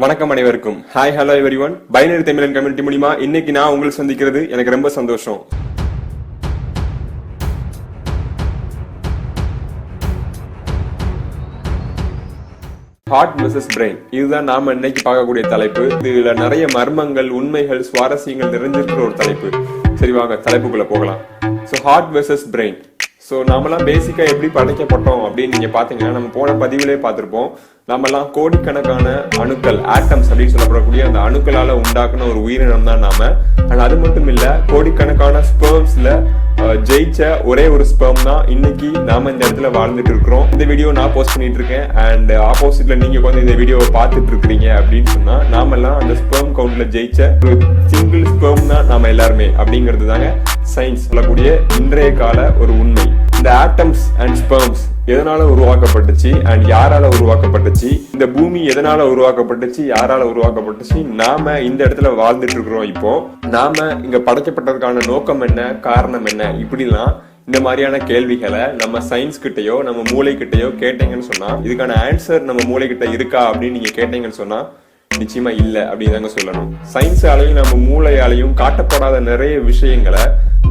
வணக்கம் அனைவருக்கும். Hi hello everyone. Binary தமிழன் கம்யூனிட்டி மூலமா இன்னைக்கு நான் உங்களை சந்திக்கிறது எனக்கு ரொம்ப சந்தோஷம். ஹார்ட் வெர்சஸ் பிரெயின், இதுதான் நாம இன்னைக்கு பார்க்கக்கூடிய தலைப்பு. இதுல நிறைய மர்மங்கள், உண்மைகள், சுவாரஸ்யங்கள் நிறைஞ்சிருக்கிற ஒரு தலைப்பு. சரி வாங்க தலைப்புக்குள்ள போகலாம். So heart versus brain. So நாமெல்லாம் பேசிக்கா எப்படி படைக்கப்பட்டோம் அப்படின்னு நீங்க பாத்தீங்கன்னா, நம்ம போன பதிவிலே பார்த்திருப்போம். நம்மெல்லாம் கோடிக்கணக்கான அணுக்கள், ஆட்டம்ஸ் அப்படின்னு சொல்லப்படக்கூடிய அந்த அணுக்களால உண்டாக்குன ஒரு உயிரினம் தான் நாம. ஆனா அது மட்டும் இல்ல, கோடிக்கணக்கான ஸ்பெர்ம்ஸ்ல ஜெயிச்ச ஒரே ஒரு ஸ்பெர்ம் தான் இன்னைக்கு நாம இந்த இடத்துல வாழ்ந்துட்டு இருக்கிறோம். இந்த வீடியோ நான் போஸ்ட் பண்ணிட்டு இருக்கேன் அண்ட் ஆப்போசிட்ல நீங்க வந்து இந்த வீடியோவை பார்த்துட்டு இருக்கிறீங்க அப்படின்னு சொன்னா, நாமெல்லாம் அந்த ஸ்பெர்ம் கவுண்ட்ல ஜெயிச்ச ஒரு சிங்கிள் ஸ்பெர்ம் தான் நாம எல்லாருமே அப்படிங்கிறது தாங்க சயின்ஸ் சொல்லக்கூடிய இன்றைய கால ஒரு உண்மை. இந்த ஆட்டம்ஸ் அண்ட் ஸ்பெர்ம்ஸ் எதனால உருவாக்கப்பட்டுச்சு அண்ட் யாரால உருவாக்கப்பட்டுச்சு, இந்த பூமி எதனால உருவாக்கப்பட்டுச்சு, யாரால உருவாக்கப்பட்டுச்சு, நாம இந்த இடத்துல வாழ்ந்துட்டு இருக்கிறோம். இப்போ நாம இங்க படைக்கப்பட்டதுக்கான நோக்கம் என்ன, காரணம் என்ன, இப்படிலாம் இந்த மாதிரியான கேள்விகளை நம்ம சயின்ஸ் கிட்டயோ நம்ம மூளை கிட்டயோ கேட்டீங்கன்னு சொன்னா, இதுக்கான ஆன்சர் நம்ம மூளை கிட்ட இருக்கா அப்படின்னு நீங்க கேட்டீங்கன்னு சொன்னா நிச்சயமா இல்ல அப்படின்னு தாங்க சொல்லணும். சயின்ஸாலையும் நம்ம மூளையாலையும் காட்டப்படாத நிறைய விஷயங்களை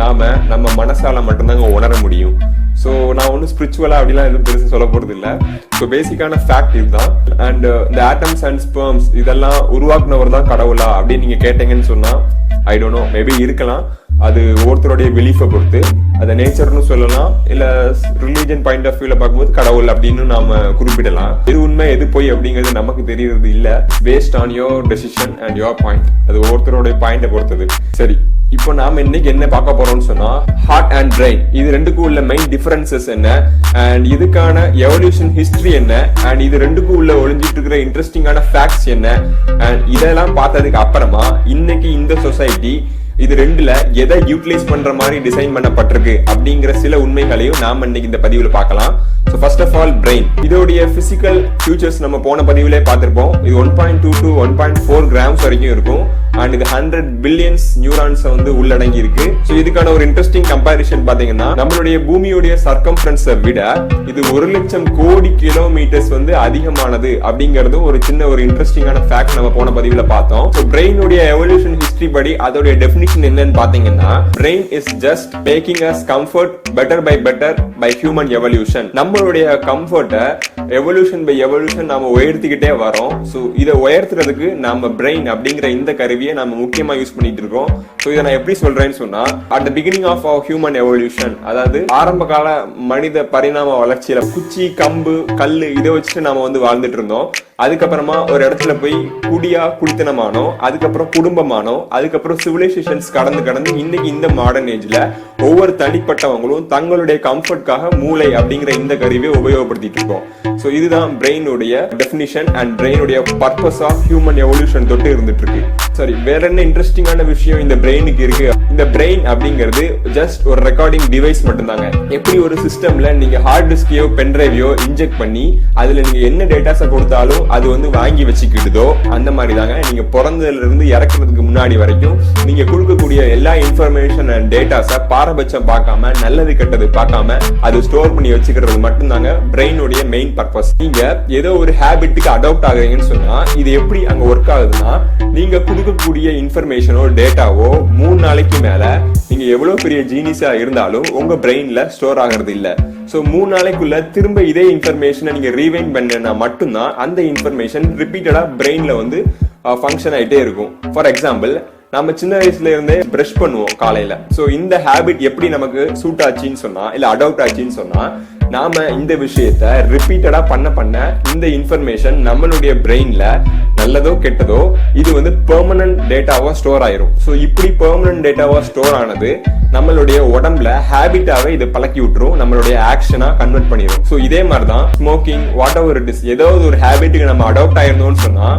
நாம நம்ம மனசால மட்டும்தாங்க உணர முடியும். ஸோ நான் ஒன்றும் ஸ்பிரிச்சுவலா அப்படிலாம் எதுவும் பெருசு சொல்ல போறது இல்லை. ஸோ பேசிக்கான ஃபேக்ட் இதுதான். அண்ட் இந்த ஆட்டம்ஸ் அண்ட் ஸ்பெர்ம்ஸ் இதெல்லாம் உருவாக்குனவர் தான் கடவுளா அப்படின்னு நீங்க கேட்டீங்கன்னு சொன்னா, ஐ டோன்ட் நோ, மேபி இருக்கலாம். அது ஒவ்வொருத்தருடைய பிலீஃபை பொறுத்து. அதை நேச்சர்னு சொல்லலாம், இல்ல ரிலீஜன் பாயிண்ட் ஆஃப் வியூல பார்க்கும்போது கடவுள் அப்படின்னு நாம குறிப்பிடலாம். எது உண்மை எது போய் அப்படிங்கிறது நமக்கு தெரியறது இல்ல. Based on your decision and your point. அது ஒவ்வொருத்தருடைய பாயிண்டை பொறுத்தது. சரி, இப்போ நாம இன்னைக்கு என்ன பார்க்க போறோம்னு சொன்னா, ஹார்ட் அண்ட் பிரெயின் இது ரெண்டுக்கும் உள்ள மெயின் டிஃபரன்சஸ் என்ன, அண்ட் இதுக்கான எவல்யூஷன் ஹிஸ்டரி என்ன, அண்ட் இது ரெண்டுக்கும் உள்ள ஒளிஞ்சிட்டு இருக்கிற இன்ட்ரெஸ்டிங்கான ஃபேக்ட்ஸ் என்ன, அண்ட் இதெல்லாம் பார்த்ததுக்கு அப்புறமா இன்னைக்கு இந்த சொசைட்டி இது ரெண்டுல எதை யூட்டிலைஸ் பண்ற மாதிரி டிசைன் பண்ணப்பட்டிருக்கு அப்படிங்கிற சில உண்மைகளையும் நாம இன்னைக்கு இந்த பதிவுல பார்க்கலாம். So first of all, brain. இதோடைய பிசிக்கல் ஃபியூச்சர்ஸ் நம்ம போன பதிவிலே பார்த்திருப்போம். இது 1.2 to 1.4 கிராம்ஸ் வரைக்கும் இருக்கும் அண்ட் இது 100 பில்லியன்ஸ் நியூரான்ஸ் வந்து உள்ளடங்கி இருக்கு. ஸோ இதுக்கான ஒரு இன்ட்ரெஸ்டிங் கம்பேரிசன் பாத்தீங்கன்னா, நம்மளுடைய பூமியுடைய சர்க்கம்ஃபரன்ஸை விட இது 1,00,000 கோடி கிலோமீட்டர்ஸ் வந்து அதிகமானது அப்படிங்கிறது ஒரு சின்ன ஒரு இன்ட்ரெஸ்டிங்கான ஃபேக்ட் நம்ம போன பதிவுல பார்த்தோம். ஸோ பிரெயினுடைய எவல்யூஷன் ஹிஸ்டரி படி அதோடைய டெஃபினிஷன் என்னன்னு பாத்தீங்கன்னா, brain is just making us comfort better by human evolution. நம்மளுடைய கம்ஃபர்ட்டை எவல்யூஷன் பை எவல்யூஷன் நாம உயர்த்திக்கிட்டே வரோம். ஸோ இதை உயர்த்துறதுக்கு நாம பிரெயின் அப்படிங்கிற இந்த கருவியை நாம முக்கியமா யூஸ் பண்ணிட்டு இருக்கோம். ஸோ இதை நான் எப்படி சொல்றேன்னு சொன்னா, at the beginning of our human evolution, அதாவது ஆரம்ப கால மனித பரிணாம வளர்ச்சியில குச்சி, கம்பு, கல்லு இதை வச்சுட்டு நாம வந்து வாழ்ந்துட்டு இருந்தோம். அதுக்கப்புறமா ஒரு இடத்துல போய் குடித்தனமானோம், அதுக்கப்புறம் குடும்பமானோம், அதுக்கப்புறம் சிவிலைசேஷன்ஸ் கடந்து இன்னைக்கு இந்த மாடர்ன் ஏஜ்ல ஒவ்வொரு தனிப்பட்டவங்களும் தங்களுடைய கம்ஃபர்ட்காக மூளை அப்படிங்கிற இந்த கருவியை உபயோகப்படுத்திட்டு இருக்கோம். ஸோ இதுதான் பிரெயினுடைய டெஃபினிஷன் அண்ட் பிரெயினுடைய பர்பஸ் ஆஃப் ஹியூமன் எவல்யூஷன் தொட்டு இருந்துட்டு இருக்கு. சரி, வேற என்ன இன்ட்ரெஸ்டிங்கான விஷயம் இந்த பிரெயினுக்கு இருக்கு? இந்த பிரெயின் அப்படிங்கிறது ஜஸ்ட் ஒரு ரெக்கார்டிங் டிவைஸ் மட்டும்தாங்க. எப்படி ஒரு சிஸ்டம்ல நீங்க ஹார்ட் டிஸ்கையோ பென்ட்ரைவையோ இன்ஜெக்ட் பண்ணி அதுல நீங்க என்ன டேட்டாஸை கொடுத்தாலும் அது வந்து வாங்கி வச்சுக்கிட்டுதோ, அந்த மாதிரி தாங்க நீங்க பிறந்ததுல இருந்து இறக்குறதுக்கு முன்னாடி வரைக்கும் நீங்க கொடுக்கக்கூடிய எல்லா இன்ஃபர்மேஷன் அண்ட் டேட்டாஸை பாரபட்சம் பார்க்காம, நல்லது கெட்டது பார்க்காம அது ஸ்டோர் பண்ணி வச்சுக்கிறது மட்டும்தாங்க பிரெயினுடைய மெயின் பர்பஸ். நீங்க ஏதோ ஒரு ஹேபிட்டுக்கு அடாப்ட் ஆகுறீங்கன்னு சொன்னா, இது எப்படி அங்க ஒர்க் ஆகுதுன்னா, நீங்க கொடுக்கக்கூடிய இன்ஃபர்மேஷனோ டேட்டாவோ 3 நாளைக்கு மேல நீங்க எவ்வளவு பெரிய ஜீனியஸா இருந்தாலும் உங்க பிரெயின்ல ஸ்டோர் ஆகிறது இல்ல. சோ 3 நாளைக்குள்ள திரும்ப இதே இன்ஃபர்மேஷனை நீங்க ரீவைண்ட் பண்ணா மட்டும்தான் அந்த இன்ஃபர்மேஷன் ரிப்பீட்டடா பிரெயின்ல வந்து ஃபங்க்ஷன் ஆயிட்டே இருக்கும். ஃபார் எக்ஸாம்பிள், நம்ம சின்ன வயசுல இருந்தே பிரஷ் பண்ணுவோம் காலையில. சோ இந்த ஹேபிட் எப்படி நமக்கு சூட் ஆச்சுன்னு சொன்னா, இல்ல அடாப்ட் ஆச்சுன்னு சொன்னா, நாம இந்த விஷயத்த ரிப்பீட்டடா பண்ண இந்த இன்ஃபர்மேஷன் நம்மளுடைய பிரெயின்ல நல்லதோ கெட்டதோ இது வந்து பெர்மனன்ட் டேட்டாவா ஸ்டோர் ஆயிரும். சோ இப்படி பெர்மனன்ட் டேட்டாவா ஸ்டோர் ஆனது நம்மளுடைய உடம்புல ஹேபிட்டாவே இதை பழக்கி விட்டுரும், நம்மளுடைய ஆக்ஷனா கன்வெர்ட் பண்ணிடும். சோ இதே மாதிரிதான் smoking, what ever it is, ஏதாவது ஒரு ஹேபிட்டுக்கு நம்ம அடாப்ட் ஆயிருந்தோம்னு சொன்னா,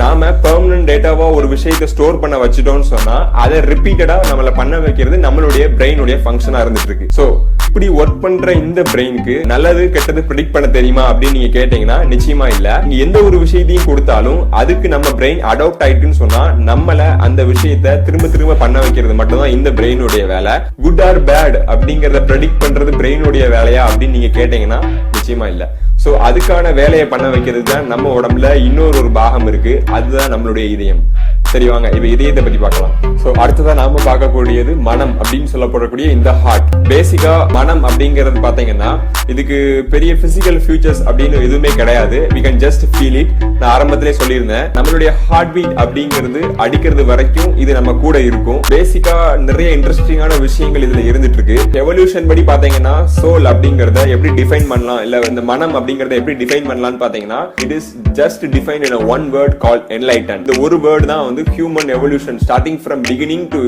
நாம பெர்மனன்ட் டேட்டாவா ஒரு விஷயத்தை ஸ்டோர் பண்ண வச்சுட்டோம்னு சொன்னா, அதை ரிப்பீட்டடா நம்மள பண்ண வைக்கிறது நம்மளுடைய பிரெயினுடைய ஃபங்க்ஷனா இருந்துட்டு இருக்கு. சோ இப்படி ஒர்க் பண்ற இந்த பிரெயினுக்கு நல்லது கெட்டது ப்ரெடிக்ட் பண்ண தெரியுமா அப்படின்னு நீங்க கேட்டீங்கன்னா நிச்சயமா இல்ல. நீங்க எந்த ஒரு விஷயத்தையும் கொடுத்தாலும் அதுக்கு நம்ம பிரெயின் அடாப்ட் ஆயிட்டுன்னு சொன்னா நம்மள அந்த விஷயத்த திரும்ப திரும்ப பண்ண வைக்கிறது மட்டும்தான் இந்த பிரெயினுடைய வேலை. குட் ஆர் பேட் அப்படிங்கறத ப்ரெடிக்ட் பண்றது பிரெயினுடைய வேலையா அப்படின்னு நீங்க கேட்டீங்கன்னா நிச்சயமா இல்ல. சோ அதுக்கான வேலையை பண்ண வைக்கிறது தான் நம்ம உடம்புல இன்னொரு பாகம் இருக்கு, அதுதான் நம்மளுடைய இதயம். சரி வாங்க இப்ப இதயத்தை பத்தி பார்க்கலாம். சோ அடுத்ததான் நாம பார்க்கக்கூடியது மனம் அப்படின்னு சொல்லப்படக்கூடிய இந்த ஹார்ட். பேசிக்கா மனம் அப்படிங்கறது பாத்தீங்கன்னா இதுக்கு பெரிய பிசிக்கல் ஃபியூச்சர்ஸ் அப்படின்னு எதுவுமே கிடையாது. we can just feel it. நான் ஆரம்பத்திலே சொல்லியிருந்தேன், நம்மளுடைய ஹார்ட் பீட் அப்படிங்கிறது அடிக்கிறது வரைக்கும் இது நம்ம கூட இருக்கும். பேசிக்கா நிறைய இன்ட்ரெஸ்டிங்கான விஷயங்கள் இதுல இருந்துட்டு இருக்கு. எவல்யூஷன் படி பாத்தீங்கன்னா சோல் அப்படிங்கறத எப்படி டிஃபைன் பண்ணலாம், இல்ல இந்த மனம் அப்படிங்கறத எப்படி டிஃபைன் பண்ணலாம்னு பாத்தீங்கன்னா it is just defined in a one word called enlighten. இந்த ஒரு வேர்ட் தான் வந்து human evolution starting from beginning to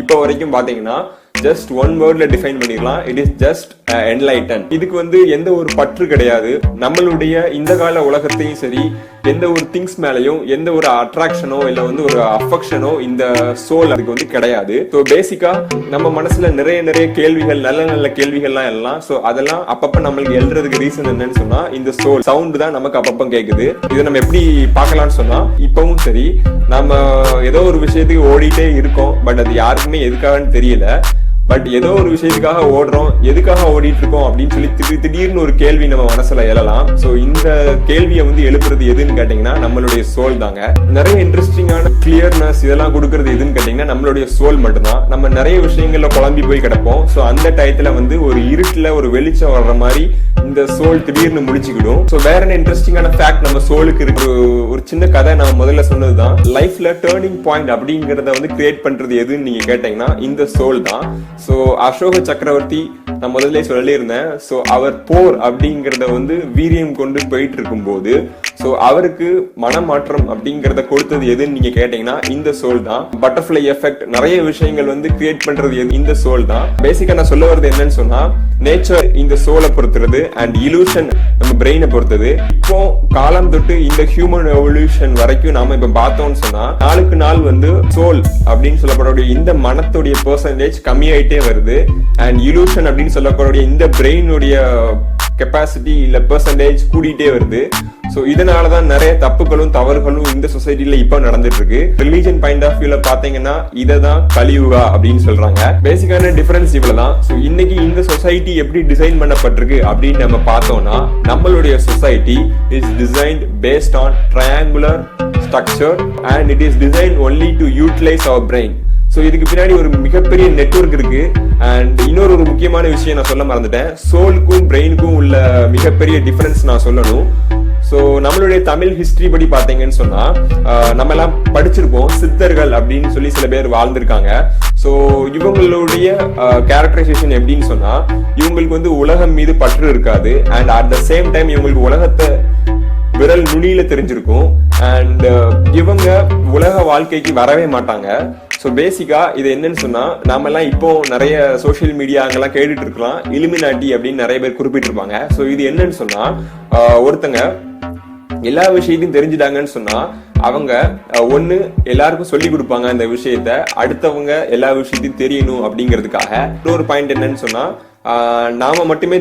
இப்ப வரைக்கும் பாத்தீங்கன்னா just one wordல டிஃபைன் பண்ணிடலாம். it is just enlighten. இதுக்கு வந்து எந்த ஒரு பற்று கிடையாது. நம்மளுடைய இந்த கால உலகத்தையும் சரி எந்த ஒரு திங்ஸ் மேலயும் எந்த ஒரு அட்ராக்ஷனோ இல்ல வந்து ஒரு அஃபெக்ஷனோ இந்த சோல் அதுக்கு வந்து கிடையாது. ஸோ பேசிக்கா நம்ம மனசுல நிறைய கேள்விகள், நல்ல கேள்விகள்லாம் எல்லாம் ஸோ அதெல்லாம் அப்பப்ப நம்மளுக்கு எழுறதுக்கு ரீசன் என்னன்னு சொன்னா இந்த சோல் சவுண்ட் தான் நமக்கு அப்பப்ப கேக்குது. இதை நம்ம எப்படி பார்க்கலாம்னு சொன்னா இப்பவும் சரி நம்ம ஏதோ ஒரு விஷயத்துக்கு ஓடிட்டே இருக்கோம், பட் அது யாருக்குமே எதுக்காகன்னு தெரியல. பட் ஏதோ ஒரு விஷயத்துக்காக ஓடுறோம், எதுக்காக ஓடிட்டு இருக்கோம் அப்படின்னு சொல்லி திடீர்னு ஒரு கேள்வி நம்ம மனசுல எழலாம். சோ இந்த கேள்வியை வந்து எழுப்புறது எதுன்னு கேட்டீங்கன்னா நம்மளுடைய சோல் தாங்க. நிறைய இன்ட்ரெஸ்டிங்கான கிளியர்னஸ் இதெல்லாம் கொடுக்கறது எதுன்னு கேட்டீங்கன்னா நம்மளுடைய சோல் மட்டும்தான். நம்ம நிறைய விஷயங்கள்ல குழம்பி போய் கிடப்போம். சோ அந்த டயத்துல வந்து ஒரு இருட்டுல ஒரு வெளிச்சம் வர்ற மாதிரி இந்த சோல் திடீர்னு முடிச்சுக்கிடும். சோ வேற என்ன இன்ட்ரெஸ்டிங்கான ஃபேக்ட் நம்ம சோலுக்கு இருக்கு. ஒரு சின்ன கதை நான் முதல்ல சொன்னதுதான், லைஃப்ல டேர்னிங் பாயிண்ட் அப்படிங்கறத வந்து கிரியேட் பண்றது எதுன்னு நீங்க கேட்டீங்கன்னா இந்த சோல் தான். சோ அசோக சக்கரவர்த்தி நான் முதல்ல சொல்லியிருந்தேன். சோ அவர் போர் அப்படிங்கறத வந்து வீரியம் கொண்டு போயிட்டு இருக்கும் போது சோ அவருக்கு மனமாற்றம் அப்படிங்கறத கொடுத்தது எதுன்னு நீங்க கேட்டீங்கன்னா இந்த சோல் தான். பட்டர்ஃபிளை எஃபெக்ட் நிறைய விஷயங்கள் வந்து கிரியேட் பண்றது இந்த சோல் தான். பேசிக்கா நான் சொல்ல வருது என்னன்னு சொன்னா நேச்சர் இந்த சோலை பொறுத்துறது அண்ட் இலூஷன் நம்ம பிரெயினை பொறுத்தது. இப்போ காலம் தொட்டு இந்த ஹியூமன் எவல்யூஷன் வரைக்கும் நாம இப்ப பார்த்தோம்னு சொன்னா நாளுக்கு நாள் வந்து சோல் அப்படின்னு சொல்லப்படக்கூடிய இந்த மனத்துடைய பெர்சன்டேஜ் கம்மியாயிட்டே வருது. அண்ட் இலூஷன் அப்படின்னு சொல்லக்கூடிய இந்த பிரெயினுடைய கெப்பாசிட்டி இல்ல பெர்சன்டேஜ் கூடிட்டே வருது. சோ இதனாலதான் நிறைய தப்புகளும் தவறுகளும் இந்த சொசைட்டில இப்ப நடந்துட்டு இருக்கு. ரிலீஜன் பாயிண்ட் ஆஃப் வியூல பாத்தீங்கன்னா இததான் கலியுகா அப்படின்னு சொல்றாங்க. பேசிக்கான டிஃபரன்ஸ் இவ்வளவுதான். சோ இன்னைக்கு இந்த சொசைட்டி எப்படி டிசைன் பண்ணப்பட்டிருக்கு அப்படின்னு நம்ம பார்த்தோம்னா நம்மளுடைய society is designed based on triangular structure and it is design only to utilise our brain. So இதுக்கு பின்னாடி ஒரு மிகப்பெரிய நெட்வொர்க் இருக்கு. அண்ட் இன்னொரு முக்கியமான விஷயம் நான் சொல்ல மறந்துட்டேன், சோலுக்கும் பிரெயினுக்கும் உள்ள மிகப்பெரிய டிஃபரன்ஸ் நான் சொல்லணும். சோ நம்மளுடைய தமிழ் ஹிஸ்டரி படி பாத்தீங்கன்னு சொன்னா நம்ம எல்லாம் படிச்சிருப்போம், சித்தர்கள் அப்படின்னு சொல்லி சில பேர் வாழ்ந்திருக்காங்க. சோ இவங்களுடைய கேரக்டரைசேஷன் எப்படின்னு சொன்னா இவங்களுக்கு வந்து உலகம் மீது பற்று இருக்காது. And at the same time இவங்களுக்கு உலகத்தை விரல் நுனியில தெரிஞ்சிருக்கும். அண்ட் இவங்க உலக வாழ்க்கைக்கு வரவே மாட்டாங்க. சோ பேசிக்கா இது என்னன்னு சொன்னா நாம எல்லாம் இப்போ நிறைய சோசியல் மீடியா அங்கெல்லாம் கேட்டுட்டு இருக்கலாம், இலுமினாட்டி அப்படின்னு நிறைய பேர் குறிப்பிட்டிருப்பாங்க. சோ இது என்னன்னு சொன்னா ஒருத்தங்க எல்லா விஷயத்தையும் தெரிஞ்சுட்டாங்கன்னு சொன்னா அவங்க ஒண்ணு எல்லாருக்கும் சொல்லி கொடுப்பாங்க அந்த விஷயத்த, அடுத்தவங்க எல்லா விஷயத்தையும் தெரியணும் அப்படிங்கிறதுக்காக. இன்னொரு பாயிண்ட் என்னன்னு சொன்னா நாம மட்டுமே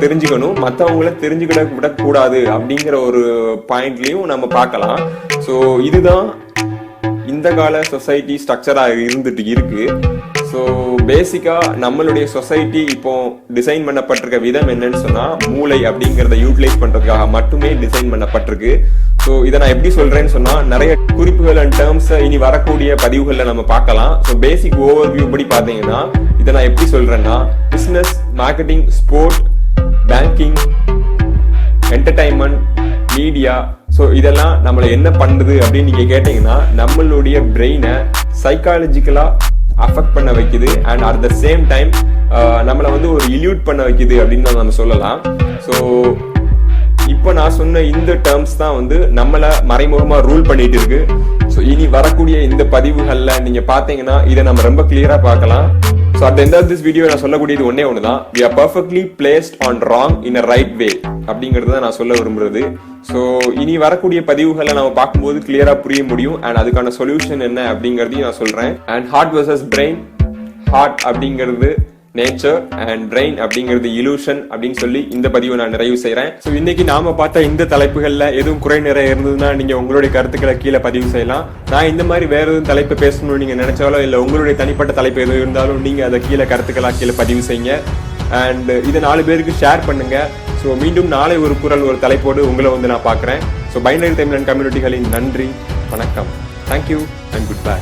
தெரிஞ்சுக்கணும், மற்றவங்கள தெரிஞ்சுக்கிட விடக்கூடாது அப்படிங்கிற ஒரு பாயிண்ட்லயும் நம்ம பார்க்கலாம். சோ இதுதான் இந்த கால சொசைட்டி ஸ்ட்ரக்சரா இருந்துட்டு இருக்கு. ஸோ பேசிக்கா நம்மளுடைய சொசைட்டி இப்போ டிசைன் பண்ணப்பட்டிருக்க விதம் என்னன்னு சொன்னா மூளை அப்படிங்கறத யூட்டிலைஸ் பண்றதுக்காக மட்டுமே டிசைன் பண்ணப்பட்டிருக்கு. ஸோ இதை நான் எப்படி சொல்றேன்னு சொன்னா நிறைய குறிப்புகள் அண்ட் டேர்ம்ஸ் இனி வரக்கூடிய பதிவுகள்ல நம்ம பார்க்கலாம். ஸோ பேசிக் ஓவர் வியூ படி பாத்தீங்கன்னா இதை நான் எப்படி சொல்றேன்னா business, marketing, sport, banking, entertainment, media, so இதெல்லாம் நம்மள என்ன பண்ணுது அப்படின்னு நீங்க கேட்டீங்கன்னா நம்மளுடைய பிரெயினை சைக்காலஜிக்கலா அஃபெக்ட் பண்ண வைக்குது. And at the same time நம்மள வந்து ஒரு இல்யூட் பண்ண வைக்குது அப்படின்னு நம்ம சொல்லலாம். ஸோ இப்போ நான் சொன்ன இந்த டேர்ம்ஸ் தான் வந்து நம்மள மறைமுகமா ரூல் பண்ணிட்டு இருக்கு. ஸோ இனி வரக்கூடிய இந்த பதிவுகள்ல நீங்க பாத்தீங்கன்னா இதை நம்ம ரொம்ப கிளியரா பார்க்கலாம். So at the end of this video நான் சொல்லக்கூடியது ஒன்னே ஒண்ணுதான், we are perfectly placed on wrong in a right way அப்படிங்கறத நான் சொல்ல விரும்புறது. ஸோ இனி வரக்கூடிய பதிவுகளை நம்ம பார்க்கும்போது கிளியரா புரிய முடியும். அண்ட் அதுக்கான சொல்யூஷன் என்ன அப்படிங்கறதையும் நான் சொல்றேன். And heart versus brain, heart அப்படிங்கிறது நேச்சர் அண்ட் பிரெயின் அப்படிங்கிறது இலூஷன் அப்படின்னு சொல்லி இந்த பதிவை நான் நிறைவு செய்யறேன். ஸோ இன்னைக்கு நாம பார்த்த இந்த தலைப்புகள்ல எதுவும் குறை நிறைய இருந்ததுன்னா நீங்க உங்களுடைய கருத்துக்களை கீழே பதிவு செய்யலாம். நான் இந்த மாதிரி வேற எதுவும் தலைப்பு பேசணும்னு நீங்க நினைச்சாலோ இல்ல உங்களுடைய தனிப்பட்ட தலைப்பு எதுவும் இருந்தாலும் நீங்க அதை கீழே கருத்துக்களா கீழே பதிவு செய்யுங்க. அண்ட் இதை 4 பேருக்கு ஷேர் பண்ணுங்க. ஸோ மீண்டும் நாளை ஒரு குரல் ஒரு தலைப்போடு உங்களை வந்து நான் பார்க்குறேன். ஸோ பைனரி தமிழன் கம்யூனிட்டிகளின் நன்றி, வணக்கம், தேங்க்யூ அண்ட் குட் பை.